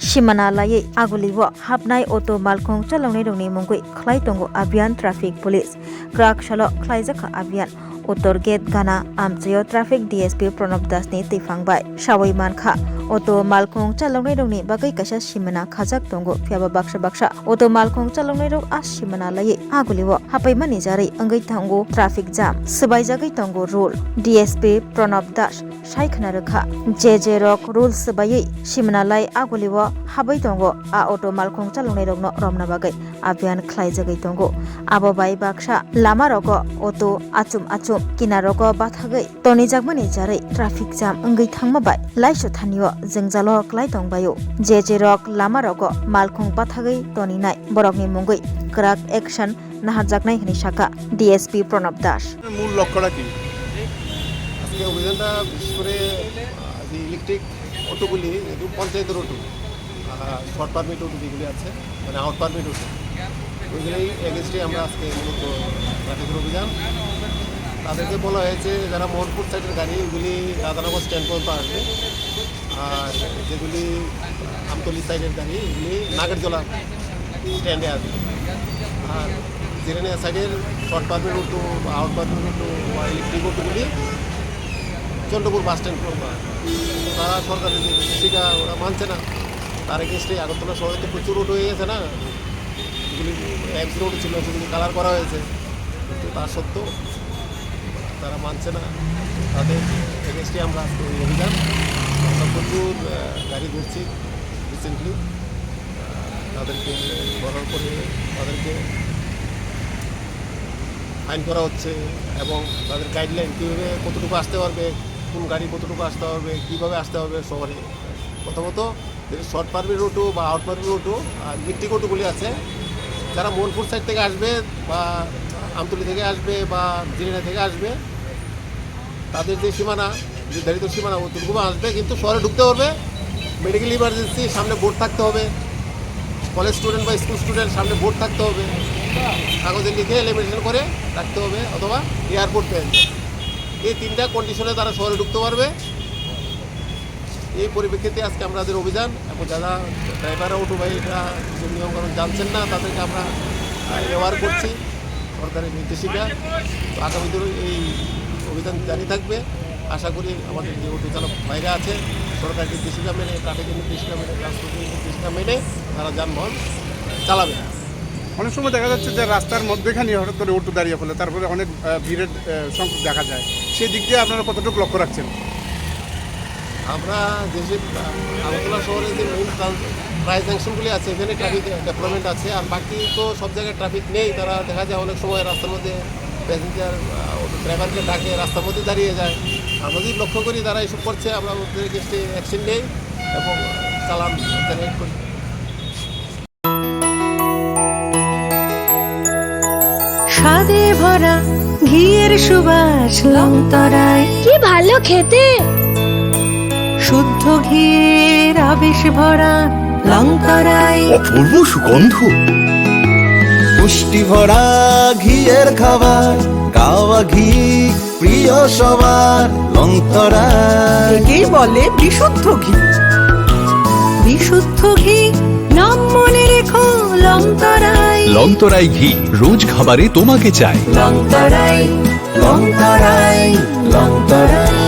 Shimana laye aguliwo hapnai auto malkhong chalongnai rongni mungkui khlai tongo abian traffic police krak shalo khlaijaka abian Uttor Gate Gana Amchayo Traffic DSP Pranab Das ni tifangbai Shawai Mankha Auto Malkhong Chalongnai rongni bagai kaisa simana khajak tongo phiaba baksa Auto Malkhong Chalongnai rok simana laye aguliwo hapaimani jari angai tango traffic jam sabaijagoi tongo rule DSP Pranab Das Shaikhna rakha JJ rok rule sabai simana lai aguliwo habai tongo a Auto Malkhong Chalongnai rokno romna bagai abian khlaijagai tongo abo bai baksa lama rogo auto achum kinaroko bathagai tonijagmani jarai traffic jam angai thangma bai laisho thaniyo jengjalo klai tongbayo JJ rok lama rogo malkhong bathagai toninai borokni mungoi krak action nahajaknai hini shaka DSP Pranab Das মূল লক্ষ্যটা কি আজকে অভিযানটা বিশেষ করে যে electric অটোগুলি যেহেতু পঞ্চায়েতের auto short permit auto যেগুলি আছে মানে আউট পারমিট অটো ওইগুলোই এগেনস্টে আমরা আজকে মূলত ট্রাফিকের অভিযান তাদেরকে বলা হয়েছে যারা মোহনপুর সাইডের গাড়ি ওইগুলি দাদানগর স্ট্যান্ড পর্যন্ত আসবে আর যেগুলি আমতলি সাইডের গাড়ি এগুলি নাগেরজোলা স্ট্যান্ডে আসবে আর যেখানে সাইডের শর্ট পারমিট অটো বা আউট পারমিট অটো বা ইলেকট্রিক অটোগুলি চন্দ্রপুর বাস স্ট্যান্ড পর্যন্ত তারা সরকারের যে নির্দেশিকা ওরা মানছে না তার এগেনস্টে আগরতলা শহরে তো প্রচুর অটো হয়ে গেছে না যেগুলি এমসি রোড ছিল সেগুলি কালার করা হয়েছে কিন্তু তা সত্ত্বেও তারা মানছে না তাদের এগেনস্টে আমরা ওই অভিযান আমরা প্রচুর গাড়ি ধরছি রিসেন্টলি তাদেরকে ধরার পরে তাদেরকে ফাইন করা হচ্ছে এবং তাদের গাইডলাইন কীভাবে কতটুকু আসতে পারবে কোন গাড়ি কতটুকু আসতে হবে কীভাবে আসতে হবে শহরে প্রথমত শর্ট পারমিট অটো বা আউট পারমিট অটো আর ইলেকট্রিক অটোগুলি আছে যারা মোহনপুর সাইড থেকে আসবে বা আমতলি থেকে আসবে বা জিরিনা থেকে আসবে তাদের যে সীমানা নির্ধারিত সীমানা অতটুকু আসবে কিন্তু শহরে ঢুকতে পারবে মেডিকেল ইমার্জেন্সি সামনে বোর্ড থাকতে হবে কলেজ স্টুডেন্ট বা স্কুল স্টুডেন্ট সামনে বোর্ড থাকতে হবে কাগজে লিখে এলিমিনেশন করে রাখতে হবে অথবা এয়ারপোর্ট পেয়ে এই তিনটা কন্ডিশনে তারা শহরে ঢুকতে পারবে এই পরিপ্রেক্ষিতে আজকে আমাদের অভিযান এবং যারা ড্রাইভার অটোবাহীরা কিছু নিয়মকানুন জানছেন না তাদেরকে আমরা ব্যবহার করছি সরকারের নির্দেশিকা তো আগামী দিনে এই অভিযান জারি থাকবে আশা করি আমাদের যে অটো চালক ভাইরা আছে সরকারের নির্দেশিকা মেনে ট্রাফিকের নির্দেশিকা মেনে ট্রান্সপোর্টের নির্দেশিকা মেনে তারা যানবাহন চালাবে অনেক সময় দেখা যাচ্ছে যে রাস্তার মধ্যেখানে হঠাৎ করে অটো দাঁড়িয়ে ফেলে তারপরে অনেক ভিড়ের সংখ্যক দেখা যায় সেই দিক দিয়ে আপনারা কতটুকু লক্ষ্য রাখছেন আমরা যেসব আগরতলা শহরে যে মেইন প্রাইস জাংশনগুলি আছে এখানে ট্রাফিক ডেভেলপমেন্ট আছে আর বাকি তো সব জায়গায় ট্রাফিক নেই তারা দেখা যায় অনেক সময় রাস্তার মধ্যে প্যাসেঞ্জার ড্রাইভারকে ডাকে রাস্তার মধ্যে দাঁড়িয়ে যায় আমরা যদি লক্ষ্য করি তারা এসব করছে আমরা ওদের এগেইনস্টে অ্যাকশন নেই এবং চালান জেনারেট করি স্বাদে ভরা ঘিয়ের সুবাস লংতরায় কি ভালো খেতে শুদ্ধ ঘিয়ের আবেশ ভরা লংতরায় অপূর্ব সুগন্ধ পুষ্টি ভরা ঘিয়ের খাবার গাওয়া ঘি প্রিয় সবার লংতরায় একেই বলে বিশুদ্ধ ঘি বিশুদ্ধ ঘি নাম মনে রেখো লংতরায় লংতরাই ঘি রোজ খাবারে তোমাকে চাই লংতরায় লংতরায় লংতরায়